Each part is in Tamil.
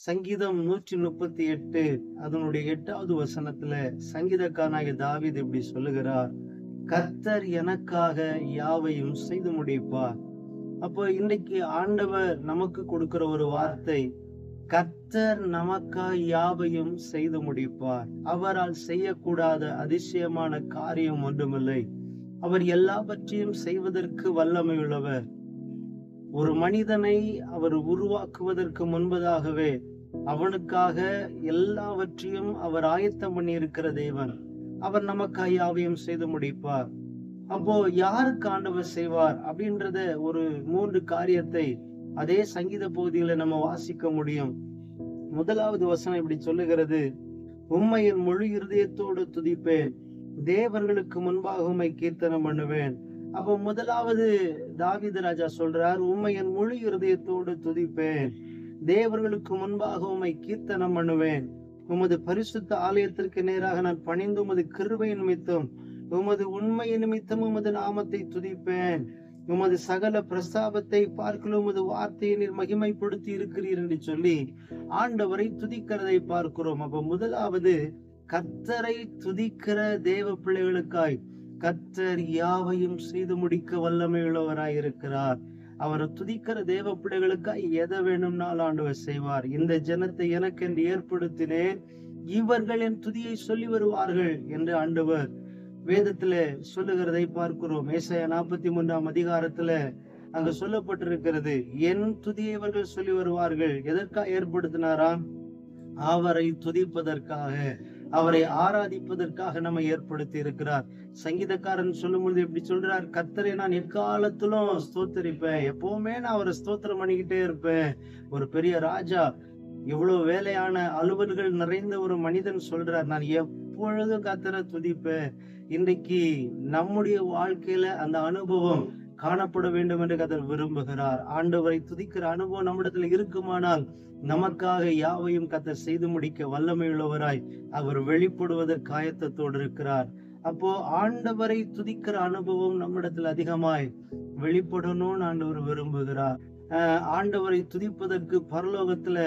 சங்கீதம் 138 அதனுடைய 8வது வசனத்துல சங்கீதக்காரனாகிய தாவீது இப்படி சொல்லுகிறார், கர்த்தர் எனக்காக யாவையும் செய்து முடிப்பார். அப்போ இன்னைக்கு ஆண்டவர் நமக்கு கொடுக்கிற ஒரு வார்த்தை, கர்த்தர் நமக்காய் யாவையும் செய்து முடிப்பார். அவரால் செய்யக்கூடாத அதிசயமான காரியம் ஒன்றுமில்லை. அவர் எல்லாவற்றையும் செய்வதற்கு வல்லமை உள்ளவர். ஒரு மனிதனை அவர் உருவாக்குவதற்கு முன்பதாகவே அவனுக்காக எல்லாவற்றையும் அவர் ஆயத்தம் பண்ணி இருக்கிற தேவன். அவர் நமக்காக யாவையும் செய்து முடிப்பார். அப்போ யாருக்கு ஆண்டவர் செய்வார் அப்படின்றத ஒரு 3 காரியத்தை அதே சங்கீத பகுதியில நம்ம வாசிக்க முடியும். 1வது வசனம் இப்படி சொல்லுகிறது, உம்மை என் முழு இருதயத்தோடு துதிப்பேன், தேவர்களுக்கு முன்பாக உம்மை கீர்த்தனம் பண்ணுவேன். அப்போ முதலாவது தாவீது ராஜா சொல்றார், உம்மை என் முழு இருதயத்தோடு துதிப்பேன், தேவர்களுக்கு முன்பாக உம்மை கீர்த்தனம் பண்ணுவேன். உமது பரிசுத்த ஆலயத்திற்கு நேராக நான் பணிந்து உமது கிருபை நிமித்தம் உமது உண்மை நிமித்தம் உமது நாமத்தை துதிப்பேன். உமது சகல பிரஸ்தாபத்தை பார்க்கலும் உமது வார்த்தையை நீர் மகிமைப்படுத்தி இருக்கிறீர் என்று சொல்லி ஆண்டவரை துதிக்கிறதை பார்க்கிறோம். அப்ப முதலாவது கர்த்தரை துதிக்கிற தேவ பிள்ளைகளுக்காய் கர்த்தர் யாவையும் செய்து முடிக்க வல்லமை உள்ளவராய் இருக்கிறார். அவரை துதிக்கிற தேவ பிள்ளைகளுக்காய் எதை வேணும்னாலும் ஆண்டவர் செய்வார். இந்த ஜனத்தை எனக்கென்று ஏற்படுத்தினேன், இவர்கள் என் துதியை சொல்லி வருவார்கள் என்று ஆண்டவர் வேதத்துல சொல்லுகிறதை பார்க்கிறோம். ஏசாயா 43ஆம் அதிகாரத்துல அங்க சொல்லப்பட்டிருக்கிறது, என் துதியை இவர்கள் சொல்லி வருவார்கள். எதற்காக ஏற்படுத்தினாராம்? அவரை துதிப்பதற்காக, அவரை ஆராதிப்பதற்காக நம்ம ஏற்படுத்தி இருக்கிறார். சங்கீதக்காரன் சொல்லும் பொழுது எப்படி சொல்றார், கர்த்தரை நான் எக்காலத்திலும் ஸ்தோத்தரிப்பேன், எப்பவுமே நான் அவரை ஸ்தோத்திரம் பண்ணிக்கிட்டே இருப்பேன். ஒரு பெரிய ராஜா, இவ்வளவு வேலையான அலுவல்கள் நிறைந்த ஒரு மனிதன் சொல்றார், நான் எப்பொழுதும் கர்த்தரை துதிப்பேன். இன்றைக்கு நம்முடைய வாழ்க்கையில அந்த அனுபவம் காணப்பட வேண்டும் என்று கர்த்தர் விரும்புகிறார். ஆண்டவரை துதிக்கிற அனுபவம் நம்மிடத்துல இருக்குமானால் நமக்காக யாவையும் கர்த்தர் செய்து முடிக்க வல்லமை உள்ளவராய் அவர் வெளிப்படுவதற்கு ஆயத்தத்தோடு இருக்கிறார். அப்போ ஆண்டவரை துதிக்கிற அனுபவம் நம்மிடத்துல அதிகமாய் வெளிப்படணும்னு ஆண்டவர் விரும்புகிறார். ஆண்டவரை துதிப்பதற்கு பரலோகத்துல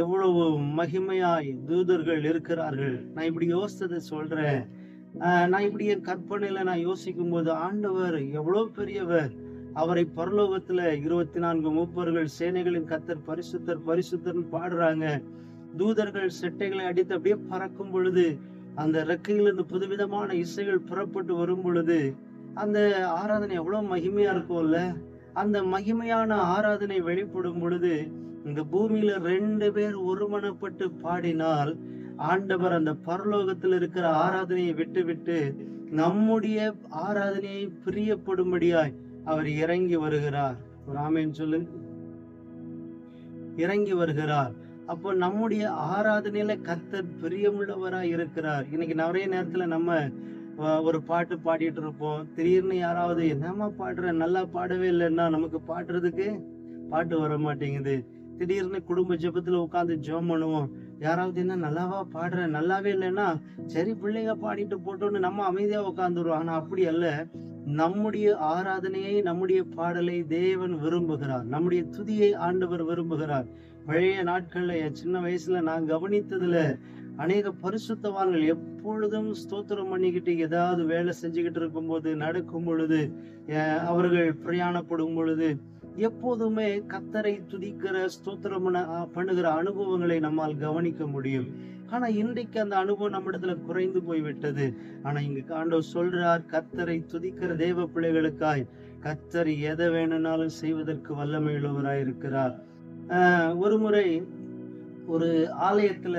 எவ்வளவு மகிமையாய் தூதர்கள் இருக்கிறார்கள். நான் இப்படி யோசித்ததை சொல்றேன். நான் இப்படி என் கற்பனையில நான் யோசிக்கும் போது ஆண்டவர் எவ்வளவு பெரியவர். அவரை பரலோகத்துல 24 மூப்பர்கள் சேனைகளின் கர்த்தர் பரிசுத்தர் பரிசுத்தர்னு பாடுறாங்க. தூதர்கள் செட்டைகளை அடித்து அப்படியே பறக்கும் பொழுது அந்த ரெக்கையிலிருந்து புதுவிதமான இசைகள் புறப்பட்டு வரும் பொழுது அந்த ஆராதனை எவ்வளவு மகிமையா இருக்கும்ல. அந்த மகிமையான ஆராதனை வெளிப்படும் பொழுது இந்த பூமியில 2 பேர் ஒருமனப்பட்டு பாடினால் ஆண்டவர் அந்த பரலோகத்தில் இருக்கிற ஆராதனையை விட்டு விட்டு நம்முடைய ஆராதனையை பிரியப்படும்படியாய் அவர் இறங்கி வருகிறார். ஒரு ஆமென் சொல்லு. இறங்கி வருகிறார். அப்போ நம்முடைய ஆராதனையில கர்த்தர் பிரியமுள்ளவராய் இருக்கிறார். இன்னைக்கு நிறைய நேரத்துல நம்ம ஒரு பாட்டு பாடிட்டு இருப்போம். திடீர்னு யாராவது என்னமா பாடுற, நல்லா பாடவே இல்லைன்னா நமக்கு பாடுறதுக்கு பாட்டு வர மாட்டேங்குது. திடீர்னு குடும்ப ஜெபத்துல உட்கார்ந்து ஜெபம் பண்ணுவோம். யாராவது என்ன நல்லாவா பாடுற, நல்லாவே இல்லைன்னா சரி பிள்ளைங்க பாடிட்டு போட்டோன்னு நம்ம அமைதியா உட்காந்துருவோம். ஆனா அப்படி அல்ல. நம்முடைய ஆராதனையை, நம்முடைய பாடலை தேவன் விரும்புகிறார். நம்முடைய துதியை ஆண்டவர் விரும்புகிறார். பழைய நாட்கள்ல என் சின்ன வயசுல நான் கவனித்ததுல அநேக பரிசுத்தவான்கள் எப்பொழுதும் ஸ்தோத்திரம் பண்ணிக்கிட்டு ஏதாவது வேலை செஞ்சுக்கிட்டு இருக்கும் போது, நடக்கும் பொழுது, அவர்கள் பிரயாணப்படும் பொழுது எப்போதுமே கர்த்தரை துதிக்கிற ஸ்தோத்திரம் பண்ணுகிற அனுபவங்களை நம்மால் கவனிக்க முடியும். ஆனா இன்றைக்கு அந்த அனுபவம் நம்மிடத்துல குறைந்து போய்விட்டது. ஆனா இங்க ஆண்டவர் சொல்றார், கர்த்தரை துதிக்கிற தேவ பிள்ளைகளுக்காய் கர்த்தர் எதை வேணும்னாலும் செய்வதற்கு வல்லமை உள்ளவராய் இருக்கிறார். ஒரு முறை ஒரு ஆலயத்துல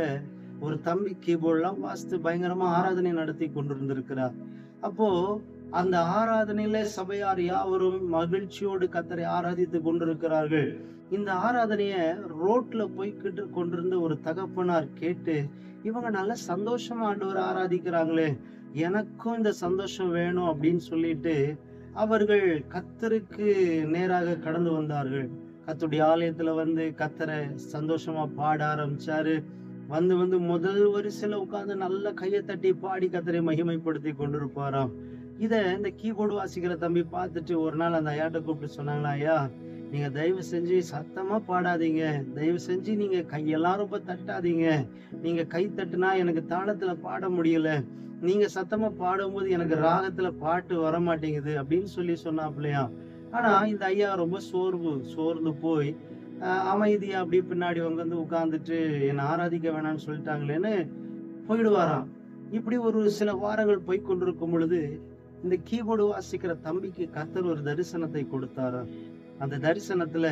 ஒரு தம்பி கீபோர்ட்லாம் வாசித்து பயங்கரமா ஆராதனை நடத்தி கொண்டிருந்திருக்கிறார். அப்போ அந்த ஆராதனையில சபையார் யாவரும் மகிழ்ச்சியோடு கர்த்தரை ஆராதித்து கொண்டிருக்கிறார்கள். இந்த ஆராதனைய ரோட்ல போய்கிட்டு கொண்டிருந்த ஒரு தகப்பனார் கேட்டு, இவங்க நல்ல சந்தோஷமா ஆண்டவரை ஆராதிக்கிறாங்களே, எனக்கும் இந்த சந்தோஷம் வேணும் அப்படின்னு சொல்லிட்டு அவர்கள் கர்த்தருக்கு நேராக கடந்து வந்தார்கள். கர்த்தருடைய ஆலயத்துல வந்து கர்த்தரை சந்தோஷமா பாட ஆரம்பிச்சாரு. வந்து முதல் வரிசையில உட்கார்ந்து நல்ல கையை தட்டி பாடி கர்த்தரை மகிமைப்படுத்தி கொண்டிருப்பாராம். இத இந்த கீபோர்டு வாசிக்கிற தம்பி பார்த்துட்டு ஒரு நாள் அந்த ஐயாட்ட கூப்பிட்டு சொன்னாங்களா, ஐயா நீங்க தயவு செஞ்சு சத்தமா பாடாதீங்க. தயவு செஞ்சு நீங்க கையெல்லாம் ரொம்ப தட்டாதீங்க. நீங்க கை தட்டுனா எனக்கு தாளத்துல பாட முடியல. நீங்க சத்தமா பாடும்போது எனக்கு ராகத்துல பாட்டு வரமாட்டேங்குது அப்படின்னு சொல்லி சொன்னாப்லயாம். ஆனா இந்த ஐயா ரொம்ப சோர்ந்து போய் அமைதியா அப்படியே பின்னாடி வந்து உட்கார்ந்துட்டு என்ன ஆராதிக்க வேணாம்னு சொல்லிட்டாங்களேன்னு போயிடுவாராம். இப்படி ஒரு சில வாரங்கள் போய் கொண்டிருக்கும் பொழுது இந்த கீபோர்டு வாசிக்கிற தம்பிக்கு கர்த்தர் ஒரு தரிசனத்தை கொடுத்தாராம். அந்த தரிசனத்துல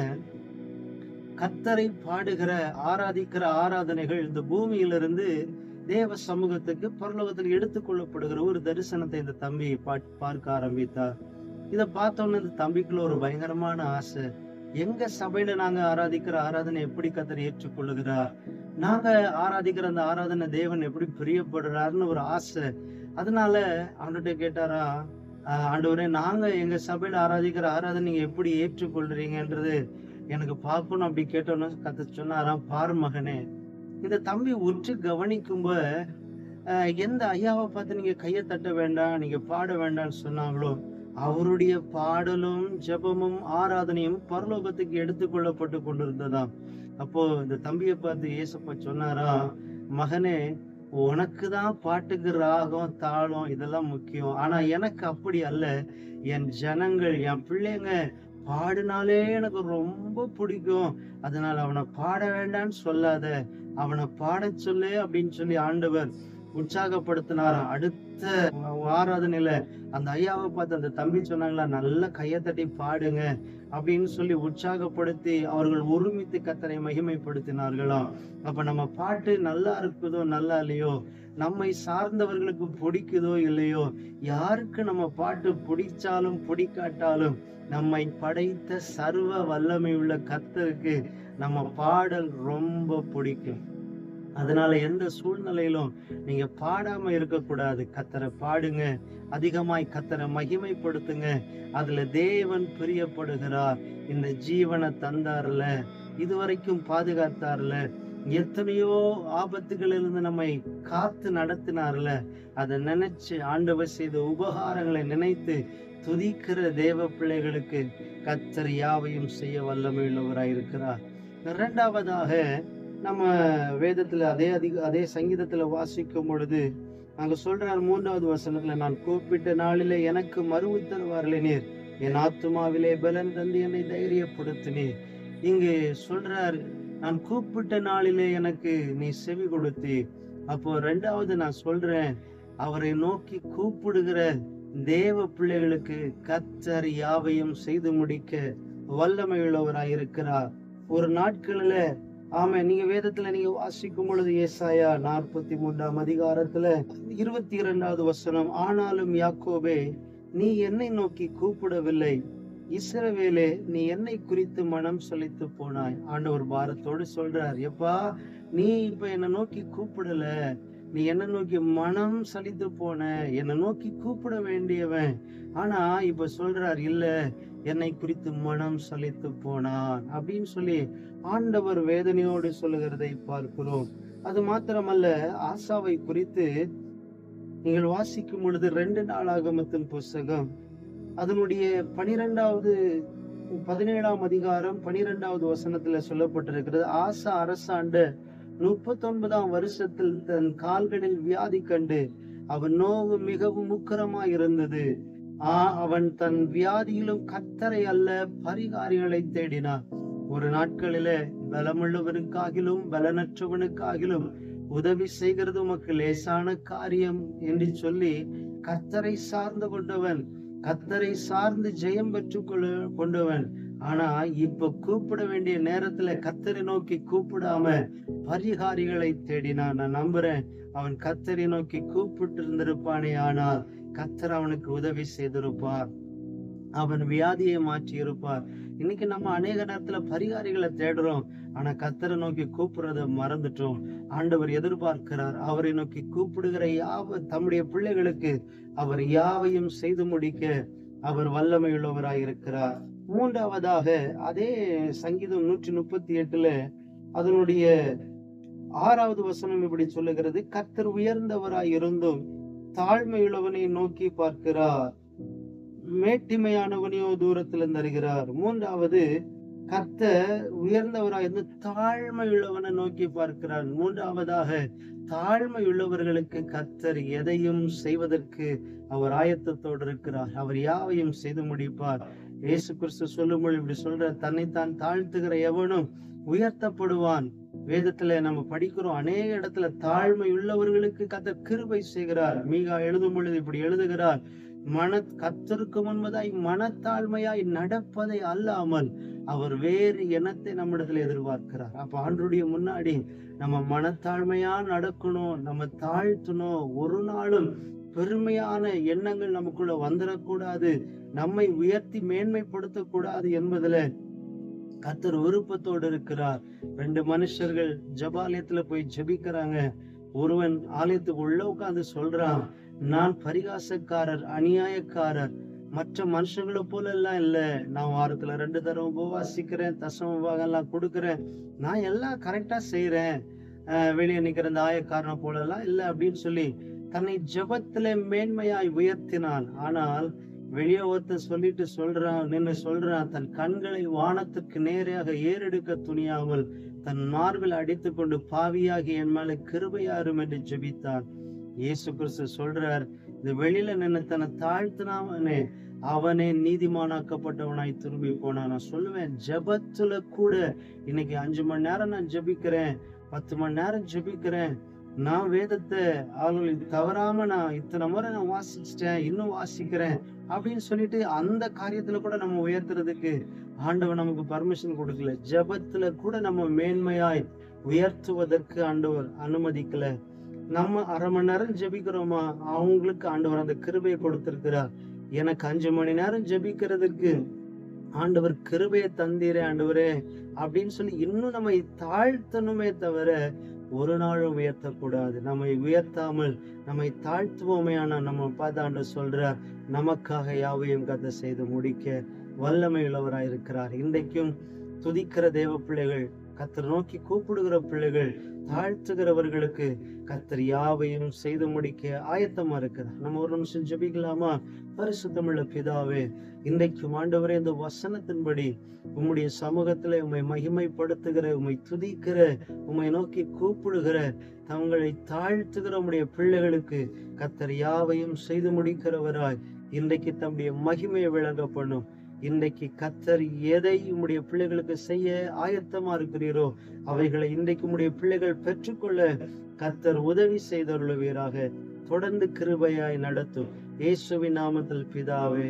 கர்த்தரை பாடுகிற ஆராதிக்கிற ஆராதனைகள் இந்த பூமியிலிருந்து தேவ சமூகத்துக்கு பரலோகத்தில் எடுத்துக் கொள்ளப்படுகிற ஒரு தரிசனத்தை இந்த தம்பி பார்க்க ஆரம்பித்தார். இத பார்த்தோன்னு இந்த தம்பிக்குள்ள ஒரு பயங்கரமான ஆசை. எங்க சபையில நாங்க ஆராதிக்கிற ஆராதனை எப்படி கர்த்தர் ஏற்றுக்கொள்ளுகிறார், நாங்க ஆராதிக்கிற அந்த ஆராதனை தேவன் எப்படி பிரியப்படுறாருன்னு ஒரு ஆசை. அதனால ஆண்டவர்ட்ட கேட்டாரா, ஆண்டவரே நாங்க எங்க சபையில ஆராதிக்கிற ஆராதனை நீங்க எப்படி ஏற்றுக்கொள்றீங்கன்றது எனக்கு பார்க்கணும் அப்படி கேட்டோன்னு கர்த்தர் சொன்னாராம், பாரு மகனே, இந்த தம்பி உற்று கவனிக்கும்ப எந்த ஐயாவை பார்த்து நீங்க கையை தட்ட வேண்டாம், நீங்க பாட வேண்டாம்னு சொன்னாங்களோ அவருடைய பாடலும் ஜெபமும் ஆராதனையும் பரலோகத்துக்கு எடுத்துக்கொள்ளப்பட்டு கொண்டிருந்ததாம். அப்போ இந்த தம்பியை பார்த்து இயேசப்பா சொன்னாரா, மகனே, உனக்குதான் பாட்டுக்கு ராகம் தாளம் இதெல்லாம் முக்கியம். ஆனா எனக்கு அப்படி அல்ல. என் ஜனங்கள், என் பிள்ளைங்க பாடினாலே எனக்கு ரொம்ப பிடிக்கும். அதனால அவனை பாட வேண்டான்னு சொல்லாத, அவனை பாட சொல்லு அப்படின்னு சொல்லி ஆண்டவர் உற்சாகப்படுத்தினாராம். அடுத்த ஆராதனையில அந்த ஐயாவை பார்த்து அந்த தம்பி சொன்னாங்களா, நல்ல கையை தட்டி பாடுங்க அப்படின்னு சொல்லி உற்சாகப்படுத்தி அவர்கள் ஒருமித்து கர்த்தரை மகிமைப்படுத்தினார்களாம். அப்ப நம்ம பாட்டு நல்லா இருக்குதோ நல்லா இல்லையோ, நம்மை சார்ந்தவர்களுக்கு பிடிக்குதோ இல்லையோ, யாருக்கு நம்ம பாட்டு பிடிச்சாலும் பிடிக்காட்டாலும் நம்மை படைத்த சர்வ வல்லமை உள்ள கர்த்தருக்கு நம்ம பாடல் ரொம்ப பிடிக்கும். அதனால எந்த சூழ்நிலையிலும் நீங்க பாடாம இருக்கக்கூடாது. கர்த்தரை பாடுங்க, அதிகமாய் கர்த்தரை மகிமைப்படுத்துங்க. அதுல தேவன் பிரியப்படுகிறார். இந்த ஜீவனை தந்தார்ல, இதுவரைக்கும் பாதுகாத்தார்ல, எத்தனையோ ஆபத்துகளிலிருந்து நம்மை காத்து நடத்தினார்ல, அதை நினைச்சு ஆண்டவர் செய்த உபகாரங்களை நினைத்து துதிக்கிற தேவ பிள்ளைகளுக்கு கர்த்தர் யாவையும் செய்ய வல்லமையுள்ளவராயிருக்கிறார். இரண்டாவதாக நம்ம வேதத்துல அதே சங்கீதத்துல வாசிக்கும் பொழுது அங்க சொல்றார் 3வது வசனத்துல, நான் கூப்பிட்ட நாளிலே எனக்கு மறு உத்தரவாரினீர், என் ஆத்துமாவிலே பலன் தந்து என்னை தைரியப்படுத்தினீர். இங்கு சொல்றார், நான் கூப்பிட்ட நாளிலே எனக்கு நீ செவி கொடுத்தீர். அப்போ 2வது நான் சொல்றேன், அவரை நோக்கி கூப்பிடுகிற தேவ பிள்ளைகளுக்கு கர்த்தர் யாவையும் செய்து முடிக்க வல்லமையுள்ளவராயிருக்கிறார். ஒரு நாட்களில நீங்க வேதத்துல நீங்க வாசிக்கும் பொழுது ஏசாயா 43ஆம் அதிகாரத்துல 22வது வசனம், ஆனாலும் யாக்கோபே, நீ என்னை நோக்கி கூப்பிடவில்லை, இஸ்ரவேலே, நீ என்னை குறித்து மனம் சலித்து போனாய். ஆண்டவர் பாரத்தோடு சொல்றார், எப்பா நீ இப்ப என்னை நோக்கி கூப்பிடல, நீ என்ன நோக்கி மனம் சலித்து போன, என்னை நோக்கி கூப்பிட வேண்டியவன். ஆனா இப்ப சொல்றார், இல்ல என்னை குறித்து மனம் சலித்து போனான் அப்படின்னு சொல்லி ஆண்டவர் வேதனையோடு சொல்லுகிறதை பார்க்கிறோம். அது மாத்திரமல்ல, ஆசாவை குறித்து நீங்கள் வாசிக்கும் பொழுது 2 நாளாகமத்தின் புஸ்தகம் அதனுடைய 17ஆம் அதிகாரம் 12வது வசனத்துல சொல்லப்பட்டிருக்கிறது, ஆசா அரசாண்ட 39ஆம் வருஷத்தில் தன் கால்களில் வியாதி கண்டு அவன் நோவு மிகவும் உக்கிரமாய் இருந்தது. அவன் தன் வியாதியிலும் கர்த்தரை அல்ல பரிகாரிகளை தேடினான். ஒரு நாட்களில பலமுள்ளவனுக்காகிலும் பலனற்றவனுக்காகிலும் உதவி செய்கிறது உமக்கு லேசான காரியம் என்று சொல்லி கர்த்தரை சார்ந்து கொண்டவன், கர்த்தரை சார்ந்து ஜெயம் பெற்று கொண்டவன். ஆனா இப்ப கூப்பிட வேண்டிய நேரத்துல கர்த்தரை நோக்கி கூப்பிடாம பரிகாரிகளை தேடினான். நான் நம்புறேன் அவன் கர்த்தரை நோக்கி கூப்பிட்டு இருந்திருப்பானே, ஆனால் கர்த்தர் அவனுக்கு உதவி செய்திருப்பார், அவன் வியாதியை மாற்றி இருப்பார். இன்னைக்கு நம்ம அநேக நேரத்துல பரிகாரிகளை தேடுறோம், ஆனா கர்த்தரை நோக்கி கூப்பிடுறத மறந்துட்டோம். ஆண்டவர் எதிர்பார்க்கிறார், அவரை நோக்கி கூப்பிடுகிற தம்முடைய பிள்ளைகளுக்கு அவர் யாவையும் செய்து முடிக்க அவர் வல்லமையுள்ளவராயிருக்கிறார். 3வதாக அதே சங்கீதம் 138ல அதனுடைய 6வது வசனம் இப்படி சொல்லுகிறது, கர்த்தர் உயர்ந்தவராய் இருந்தும் தாழ்மையுள்ளவனை நோக்கி பார்க்கிறார், மேட்டிமையானவனையோ தூரத்தில் தருகிறார். 3வது, கர்த்தர் உயர்ந்தவராய் இருந்து தாழ்மை உள்ளவனை நோக்கி பார்க்கிறார். மூன்றாவதாக, தாழ்மை உள்ளவர்களுக்கு கர்த்தர் எதையும் செய்வதற்கு அவர் ஆயத்தத்தோடு இருக்கிறார். அவர் யாவையும் செய்து முடிப்பார். இயேசு கிறிஸ்து சொல்லும்போது இப்படி சொல்ற, தன்னைத்தான் தாழ்த்துகிற எவனும் உயர்த்தப்படுவான். வேதத்துல நம்ம படிக்கிறோம், அநேக இடத்துல தாழ்மை உள்ளவர்களுக்கு கர்த்தர் கிருபை செய்கிறார். மீகா எழுதும் பொழுது இப்படி எழுதுகிறார், கர்த்தருக்கு முன்பதாய் மனத்தாழ்மையாய் நடப்பதை அல்லாமல் அவர் வேறு எண்ணத்தை நம்மிடத்துல எதிர்பார்க்கிறார். அப்ப ஆண்டவருடைய முன்னாடி நம்ம மனத்தாழ்மையா நடக்கணும், நம்ம தாழ்த்தணும். ஒரு நாளும் பெருமையான எண்ணங்கள் நமக்குள்ள வந்துடக்கூடாது, நம்மை உயர்த்தி மேன்மைப்படுத்த கூடாது என்பதுல கர்த்தர் விருப்பத்தோடு இருக்கிறார். 2 மனுஷர்கள் ஜபாலயத்துல போய் ஜெபிக்கிறாங்க. ஒருவன் ஆலயத்துக்கு உள்ள உட்கார்ந்து சொல்றான், நான் பரிகாசக்காரர், அநியாயக்காரர், மற்ற மனுஷங்களை போல எல்லாம் இல்ல. நான் வாரத்துல 2 தடவை உபவாசிக்கிறேன், தசம பாகம் எல்லாம் கொடுக்கிறேன், நான் எல்லாம் கரெக்டா செய்யறேன், வெளியே நிக்கிற இந்த ஆயக்காரனை போல எல்லாம் இல்ல அப்படின்னு சொல்லி தன்னை ஜெபத்துல மேன்மையாய் உயர்த்தினான். ஆனால் வெளியே ஒருத்தன் நின்னு சொல்றான், தன் கண்களை வானத்துக்கு நேராக ஏறெடுக்க துணியாமல் தன் மார்பில் அடித்துக் கொண்டு, பாவியாகி என் மேல கிருபையாரும் என்று ஜெபித்தான். இயேசு கிறிஸ்து சொல்றார், இந்த வெளியில நின்று தன்னை தாழ்த்தினாவனே அவனே நீதிமானாக்கப்பட்டவனாய் திரும்பி போனான். நான் சொல்லுவேன், ஜெபத்துல கூட இன்னைக்கு 5 மணி நேரம் நான் ஜெபிக்கிறேன், 10 மணி நேரம் ஜெபிக்கிறேன், நான் வேதத்தை அவங்களுக்கு தவறாம நான் இத்தனை முறை நான் வாசிச்சிட்டேன், இன்னும் வாசிக்கிறேன் அப்படின்னு சொல்லிட்டு அந்த காரியத்துல கூட நம்ம உயர்த்துறதுக்கு ஆண்டவர் நமக்கு பர்மிஷன் கொடுக்கல. ஜெபத்துல கூட நம்ம மேன்மையாய் உயர்த்துவதற்கு ஆண்டவர் அனுமதிக்கல. நம்ம 1/2 மணி நேரம் ஜெபிக்கிறோமா, அவங்களுக்கு ஆண்டவர் அந்த கிருபையை கொடுத்திருக்கிறார். எனக்கு 5 மணி நேரம் ஜெபிக்கிறதுக்கு ஆண்டவர் கிருபையை தந்தீரே ஆண்டவரே அப்படின்னு சொல்லி இன்னும் நம்மை தாழ்த்தணுமே தவிர ஒரு நாளும் உயர்த்தக்கூடாது. நம்மை உயர்த்தாமல் நம்மை தாழ்த்துவோமே. ஆனா நம்ம பார்த்து ஆண்டவர் சொல்றார், நமக்காக யாவையும் கர்த்தர் செய்து முடிக்க வல்லமை உள்ளவராயிருக்கிறார். இன்றைக்கும் துதிக்கிற தேவ பிள்ளைகள், கர்த்தர் நோக்கி கூப்பிடுகிற பிள்ளைகள், தாழ்த்துகிறவர்களுக்கு கர்த்தர் யாவையும் செய்து முடிக்க ஆயத்தமா இருக்கிறார். நம்ம ஒரு நிமிஷம் ஜெபிக்கலாமா? பரிசுத்தமுள்ள பிதாவே, இன்றைக்கும் ஆண்டவரே இந்த வசனத்தின்படி உம்முடைய சமூகத்துல உம்மை மகிமைப்படுத்துகிற, உம்மை துதிக்கிற, உம்மை நோக்கி கூப்பிடுகிற, தங்களை தாழ்த்துகிற உம்முடைய பிள்ளைகளுக்கு கர்த்தர் யாவையும் செய்து முடிக்கிறவராய் இன்றைக்கு தம்முடைய மகிமையை விளங்க பண்ணும். இன்றைக்கு கர்த்தர் எதை உம்முடைய பிள்ளைகளுக்கு செய்ய ஆயத்தமா இருக்கிறீரோ அவைகளை இன்றைக்கு உம்முடைய பிள்ளைகள் பெற்றுக்கொள்ள கர்த்தர் உதவி செய்தருளுவீராக. தொடர்ந்து கிருபையாய் நடத்தும். இயேசுவின் நாமத்தில் பிதாவே.